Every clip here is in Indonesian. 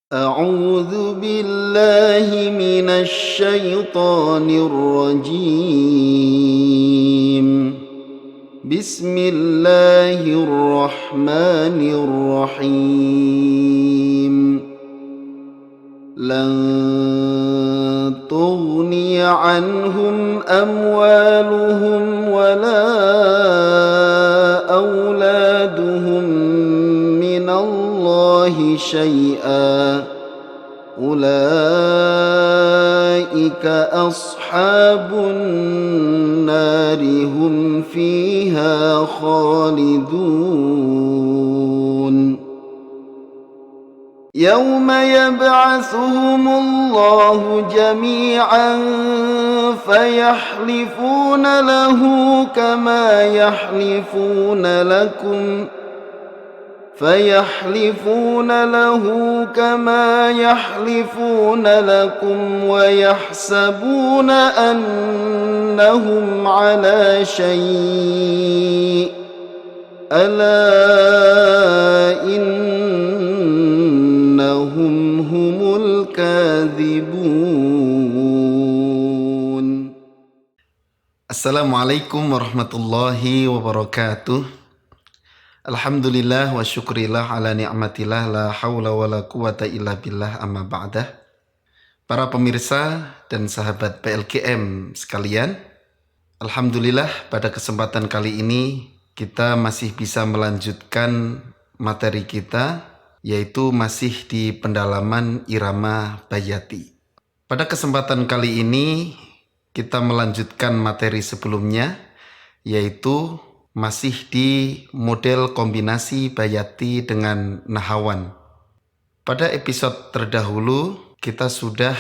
أعوذ بالله من الشيطان الرجيم. بسم الله الرحمن الرحيم. لن تغني عنهم أموالهم ولا أولادهم من الله شيئا. أولئك أصحاب النار هم فيها خالدون. يوم يبعثهم الله جميعا فيحلفون له كما يحلفون لكم ويحسبون أنهم على شيء ألا إنهم هم الكاذبون. Assalamualaikum warahmatullahi wabarakatuh. Alhamdulillah wa syukrillah ala ni'matillah la hawla wa la quwata illa billah amma ba'dah. Para pemirsa dan sahabat PLKM sekalian, alhamdulillah pada kesempatan kali ini kita masih bisa melanjutkan materi kita, yaitu masih di pendalaman irama Bayati. Pada kesempatan kali ini kita melanjutkan materi sebelumnya, yaitu masih di model kombinasi Bayati dengan Nahawan. Pada episode terdahulu kita sudah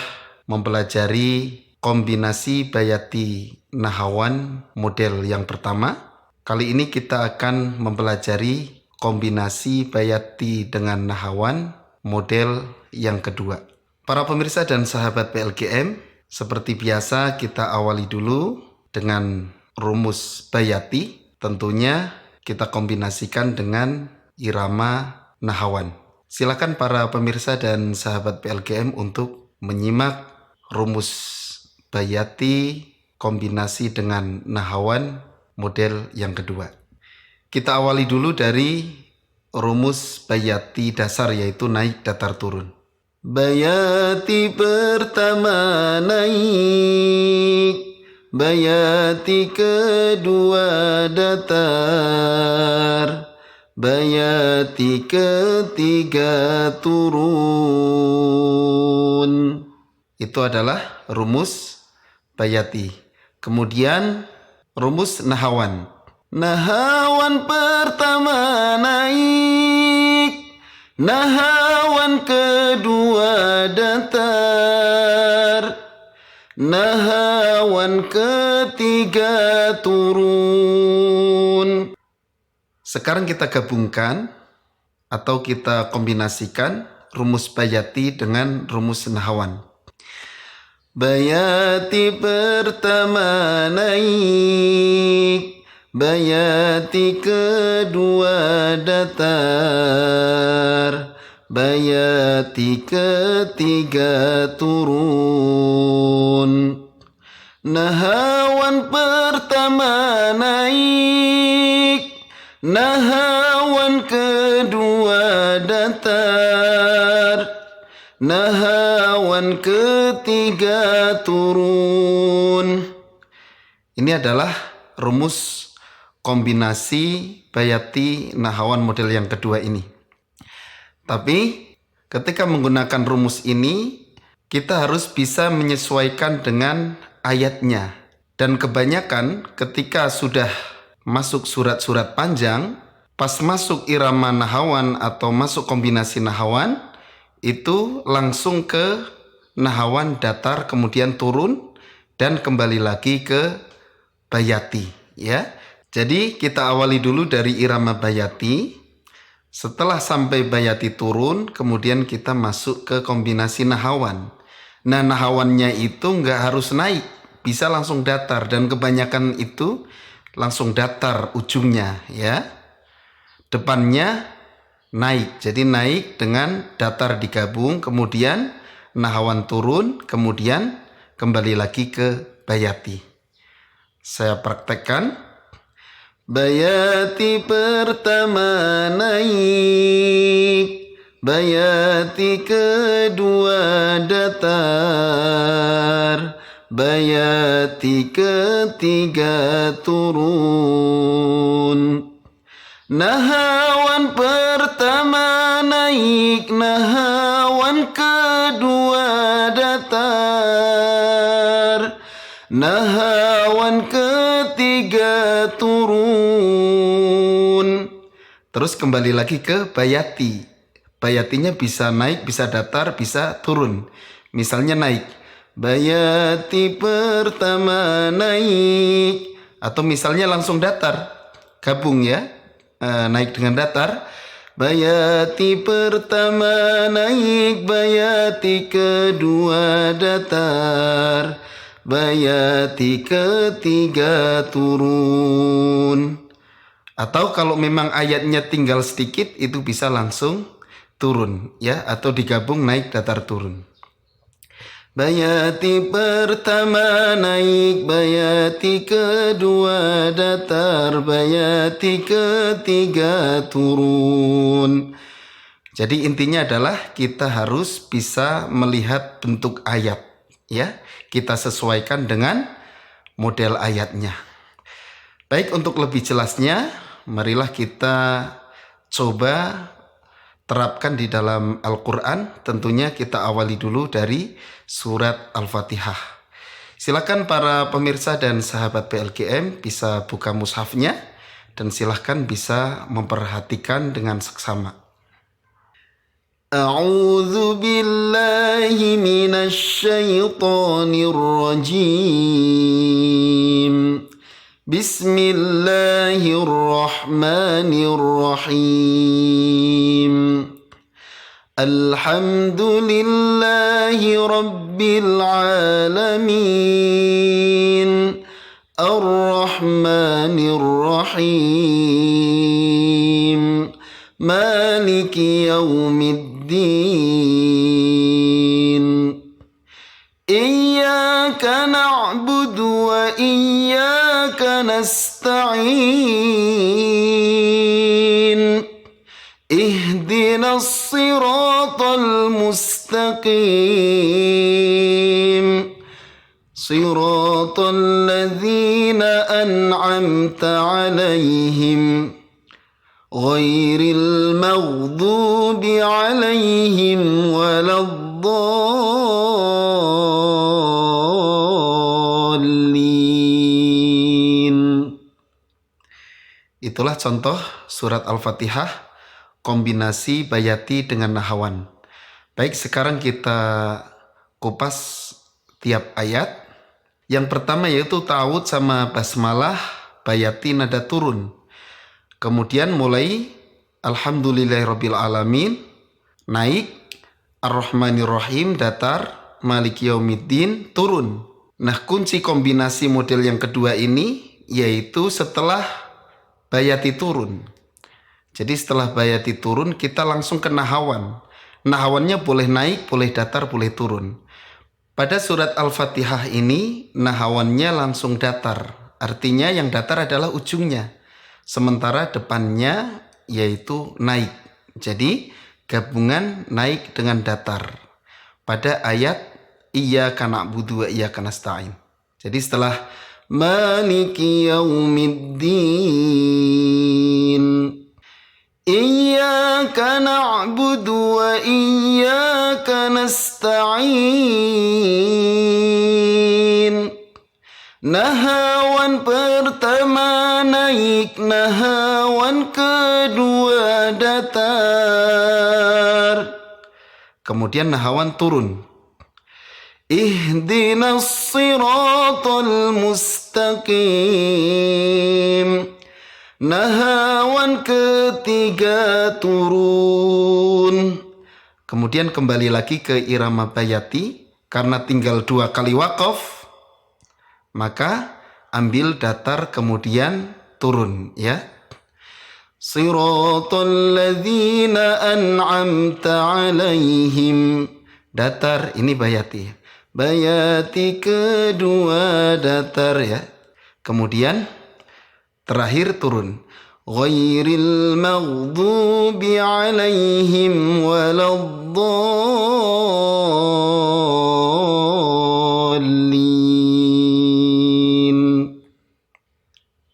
mempelajari kombinasi Bayati Nahawan model yang pertama. Kali ini kita akan mempelajari kombinasi Bayati dengan Nahawan model yang kedua. Para pemirsa dan sahabat PLKM, seperti biasa kita awali dulu dengan rumus Bayati. Tentunya kita kombinasikan dengan irama Nahawan. Silakan para pemirsa dan sahabat PLKM untuk menyimak rumus Bayati kombinasi dengan Nahawan model yang kedua. Kita awali dulu dari rumus Bayati dasar, yaitu naik datar turun. Bayati pertama naik, Bayati kedua datar, Bayati ketiga turun. Itu adalah rumus Bayati. Kemudian rumus Nahawan. Nahawan pertama naik, Nahawan kedua datar, Nahawan ketiga turun. Sekarang kita gabungkan atau kita kombinasikan rumus Bayati dengan rumus Nahawan. Bayati pertama naik, Bayati kedua datar, Bayati ketiga turun. Nahawan pertama naik, Nahawan kedua datar, Nahawan ketiga turun. Ini adalah rumus kombinasi Bayati Nahawan model yang kedua ini. Tapi ketika menggunakan rumus ini, kita harus bisa menyesuaikan dengan ayatnya. Dan kebanyakan ketika sudah masuk surat-surat panjang, pas masuk irama Nahawan atau masuk kombinasi Nahawan, itu langsung ke Nahawan datar kemudian turun dan kembali lagi ke Bayati, ya. Jadi kita awali dulu dari irama Bayati. Setelah sampai Bayati turun, kemudian kita masuk ke kombinasi Nahawan. Nah, Nahawannya itu nggak harus naik, bisa langsung datar, dan kebanyakan itu langsung datar ujungnya, ya. Depannya naik. Jadi naik dengan datar digabung, kemudian nahawan turun, kemudian kembali lagi ke bayati. Saya praktekkan. Bayati pertama naik, bayati kedua datar, bayati ketiga turun. Nahawan pertama naik, nahawan kedua datar, nahawan ketiga turun. Terus kembali lagi ke bayati. Bayatinya bisa naik, bisa datar, bisa turun. Misalnya naik, bayati pertama naik. Atau misalnya langsung datar, gabung ya, naik dengan datar. Bayati pertama naik, bayati kedua datar, bayati ketiga turun. Atau kalau memang ayatnya tinggal sedikit, itu bisa langsung turun ya, atau digabung naik datar turun. Bayati pertama naik, bayati kedua datar, bayati ketiga turun. Jadi intinya adalah kita harus bisa melihat bentuk ayat ya. Kita sesuaikan dengan model ayatnya. Baik, untuk lebih jelasnya, marilah kita coba terapkan di dalam Al-Quran. Tentunya kita awali dulu dari surat Al-Fatihah. Silakan para pemirsa dan sahabat PLGM bisa buka mushafnya dan silakan bisa memperhatikan dengan seksama. A'udzu billahi minasy syaithanir rajim. Bismillahirrahmanirrahim. Alhamdulillahi rabbil alamin. Ar-Rahmanir Rahim. Maliki yaumiddin. Iyyaka na'budu wa iyyaka nasta'in. Ihdinas siratal mustaqim. Siratal ladzina an'amta 'alaihim ghairil maghdubi 'alaihim waladdallin. Itulah contoh surat Al-Fatihah kombinasi bayati dengan nahawan. Baik, sekarang kita kupas tiap ayat. Yang pertama yaitu ta'awud sama basmalah, bayati nada turun. Kemudian mulai Alhamdulillahirabbil alamin naik, Ar-Rahmanir Rahim datar, Maliki yaumiddin turun. Nah, kunci kombinasi model yang kedua ini yaitu setelah bayati turun. Jadi setelah bayati turun kita langsung ke nahawan. Nahawannya boleh naik, boleh datar, boleh turun. Pada surat Al-Fatihah ini nahawannya langsung datar. Artinya yang datar adalah ujungnya. Sementara depannya yaitu naik. Jadi gabungan naik dengan datar. Pada ayat Iyyaka na'budu wa iyyaka nasta'in. Jadi setelah Maliki yaumiddin. Iyyaka na'budu wa iyyaka nasta'in. Nahawan pertama naik, nahawan kedua datar. Kemudian nahawan turun. Ihdinas siratal mustaqim. Nahawan ketiga turun. Kemudian kembali lagi ke irama bayati. Karena tinggal 2 kali waqaf, maka ambil datar kemudian turun ya. Siratal ladzina an'amta alaihim. Datar, ini bayati. Bayati kedua datar ya. Kemudian terakhir turun. Ghairil maghdubi alaihim waladdallin.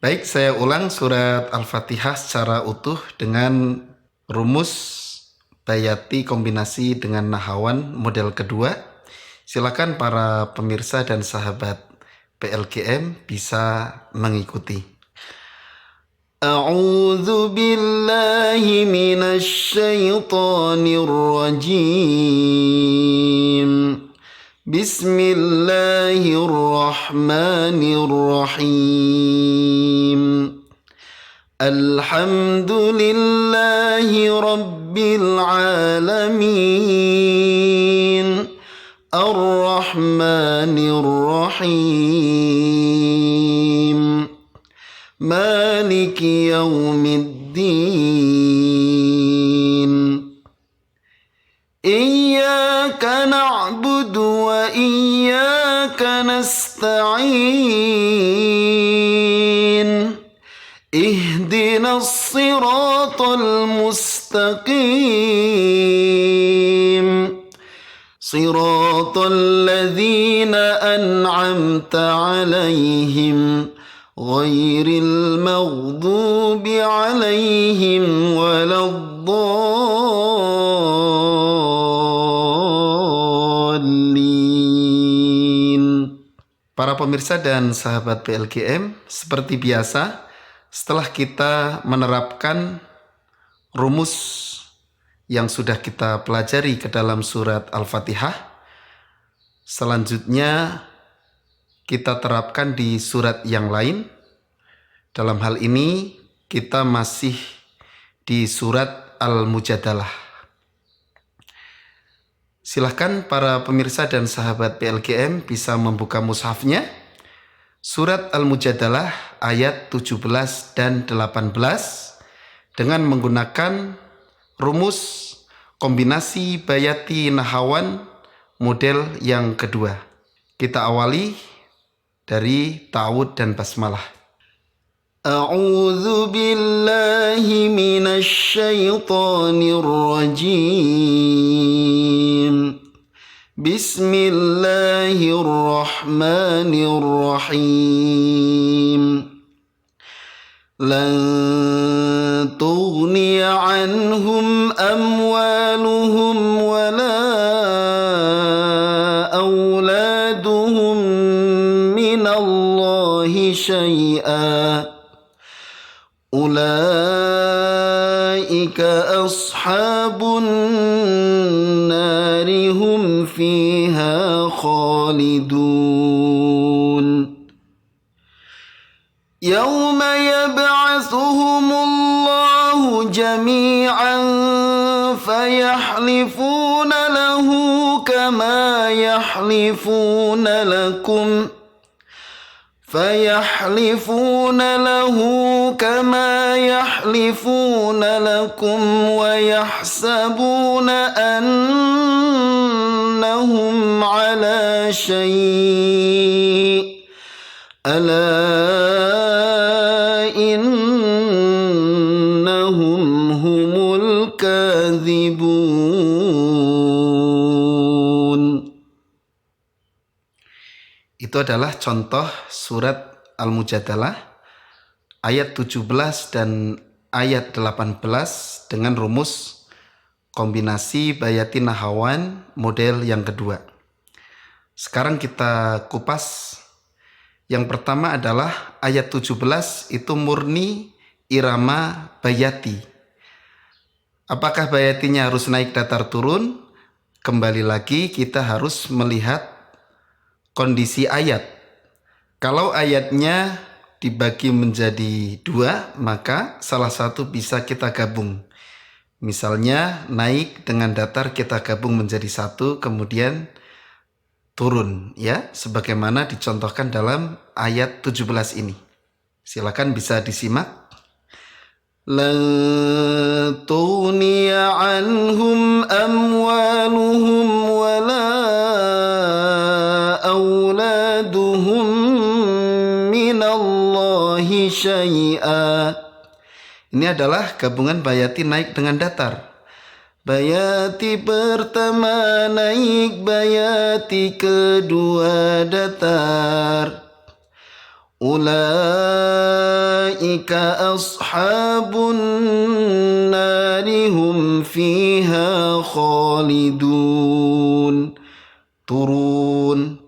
Baik, saya ulang surat Al-Fatihah secara utuh dengan rumus bayati kombinasi dengan nahawan model kedua. Silakan para pemirsa dan sahabat PLGM bisa mengikuti. A'udzu billahi minasy syaithanir rajim. Bismillahirrahmanirrahim. Alhamdulillahi rabbil alamin. Ar-Rahmanir Rahim. Maliki yaumiddin. Iyyaka na'budu wa iyyaka nasta'in. Ihdinas siratal mustaqim. Siratal ladzina an'amta alaihim ghairil maghdubi alaihim waladdallin. Para pemirsa dan sahabat PLGM, seperti biasa, setelah kita menerapkan rumus yang sudah kita pelajari ke dalam surat Al-Fatihah, selanjutnya kita terapkan di surat yang lain. Dalam hal ini kita masih di surat Al-Mujadalah. Silahkan para pemirsa dan sahabat PLGM bisa membuka mushafnya. Surat Al-Mujadalah ayat 17 dan 18 dengan menggunakan rumus kombinasi bayati nahawan model yang kedua. Kita awali dari ta'awud dan basmalah. A'udzu billahi minasy syaithanir rajim. Bismillahirrahmanirrahim. Lan tughniya anhum amwaluhum wala auladuhum minallahi syai'a. Ulaika ashabun nari hum fiha khalidun. Yawma yab'atsuhumullahu jami'an fayahlifuna lahu kama yahlifuna lakum wa yahsabuna annahum ala syai' ala innahum humul kadzibun. Itu adalah contoh surat Al-Mujadalah ayat 17 dan ayat 18 dengan rumus kombinasi bayati nahawan model yang kedua. Sekarang kita kupas. Yang pertama adalah ayat 17 itu murni irama bayati. Apakah bayatinya harus naik datar turun? Kembali lagi kita harus melihat kondisi ayat. Kalau ayatnya dibagi menjadi dua, maka salah satu bisa kita gabung. Misalnya naik dengan datar kita gabung menjadi satu, kemudian turun, ya, sebagaimana dicontohkan dalam ayat 17 ini. Silakan bisa disimak. lan tughniya anhum amwaluhum wala auladuhum minallahi syai'a. Ini adalah gabungan bayati naik dengan datar. Bayati pertama naik, bayati kedua datar. Ulaika ashabun nari hum fiha khalidun. Turun.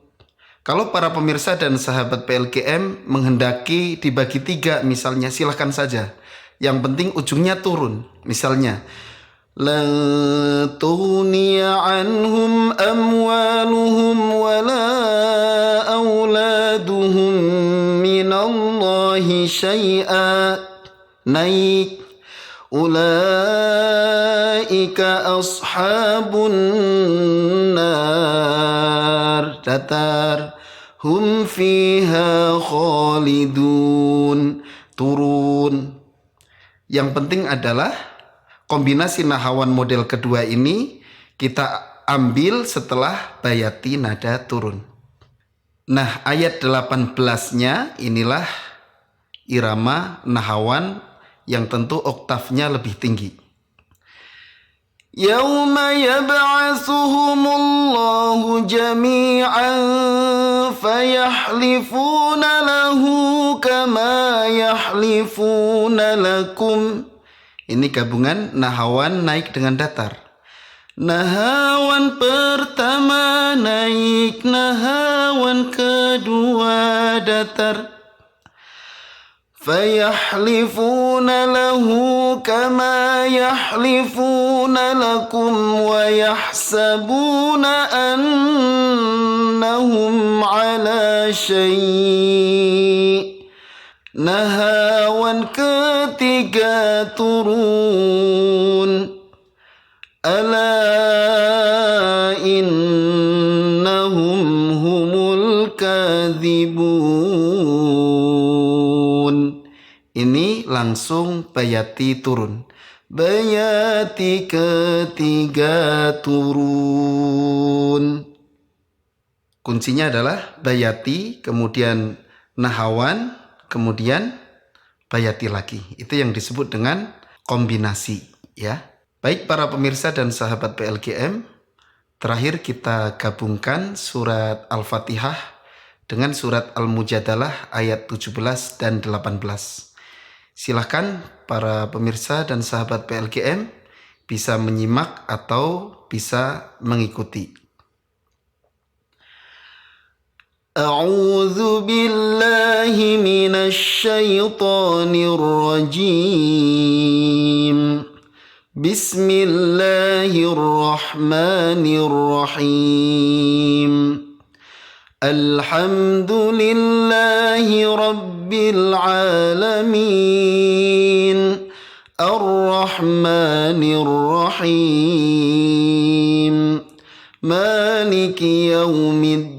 Kalau para pemirsa dan sahabat PLGM menghendaki dibagi 3 misalnya, silahkan saja. Yang penting ujungnya turun. Misalnya, la tughniya anhum amwaluhum wala auladuhum minallahi syai'a. Naik. Ulaika ashabun nar. Datar. Hum fiha khalidun. Turun. Yang penting adalah kombinasi nahawan model kedua ini kita ambil setelah bayati nada turun. Nah, ayat 18-nya inilah irama nahawan yang tentu oktavnya lebih tinggi. Yauma yab'atsuhumullahu jami'an fayahlifuna lahu kama yahlifuna lakum. Ini gabungan nahawan naik dengan datar. Nahawan pertama naik, nahawan kedua datar. Fayahlifuna lahu kama yahlifuna lakum wa yahsabuna annahum ala syai'. Nahawan ketiga turun. Ala innahum humul kadzibun. Ini langsung bayati turun. Bayati ketiga turun. Kuncinya adalah bayati, kemudian nahawan, kemudian bayati lagi. Itu yang disebut dengan kombinasi, ya. Baik para pemirsa dan sahabat PLGM, terakhir kita gabungkan surat Al-Fatihah dengan surat Al-Mujadalah ayat 17 dan 18. Silahkan para pemirsa dan sahabat PLGM bisa menyimak atau bisa mengikuti. A'udzu billahi minasy syaithanir rajim. Bismillahirrahmanirrahim. Alhamdulillahi rabbil alamin. Ar-Rahmanir Rahim. Maliki yaumiddin.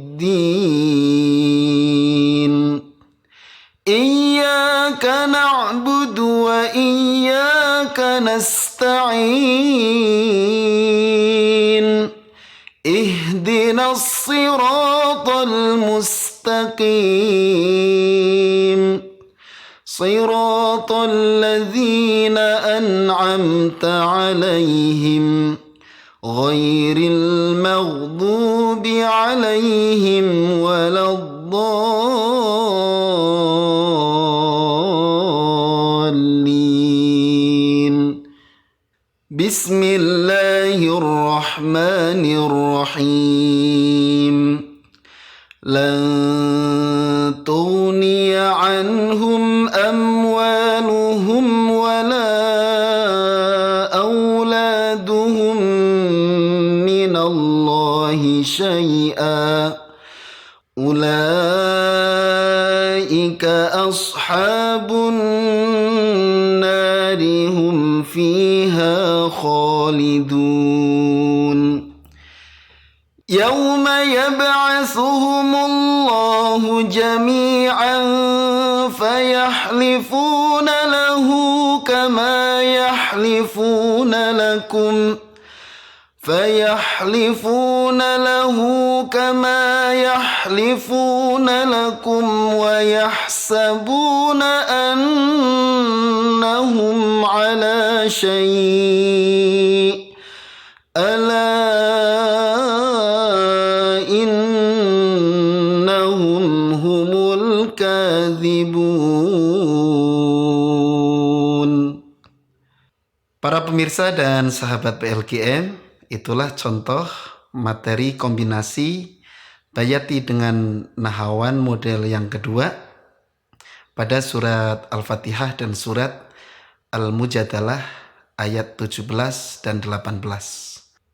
Iyyaka na'budu wa iyyaka nasta'in. Ihdinas siratal mustaqim. Siratal ladzina an'amta 'alaihim ghairil maghdubi 'alaihim waladdallin. Bismillahirrahmanirrahim. Lan tughniya anhum amwaluhum wala auladuhum minallahi syai'a. Ulaika ashabun nari hum fiha khalidun. Yauma yab'atsuhumullahu jami'an fayahlifuna lahu kama كما يحلفون لكم فيحلفون له كما يحلفون لكم ويحسبون أنهم على شيء ألا إنهم هم الكاذبون. Para pemirsa dan sahabat PLGM, itulah contoh materi kombinasi bayati dengan nahawan model yang kedua pada surat Al-Fatihah dan surat Al-Mujadalah ayat 17 dan 18.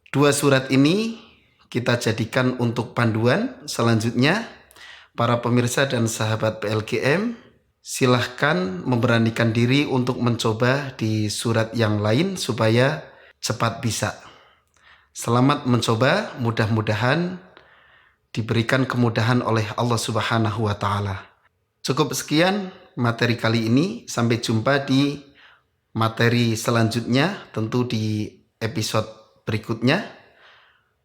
Dua surat ini kita jadikan untuk panduan selanjutnya. Para pemirsa dan sahabat PLGM, silahkan memberanikan diri untuk mencoba di surat yang lain supaya cepat bisa. Selamat mencoba, mudah-mudahan diberikan kemudahan oleh Allah Subhanahu wa Ta'ala. Cukup sekian materi kali ini, sampai jumpa di materi selanjutnya, tentu di episode berikutnya.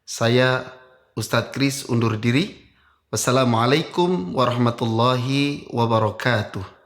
Saya Ustadz Kris undur diri. Wassalamualaikum warahmatullahi wabarakatuh.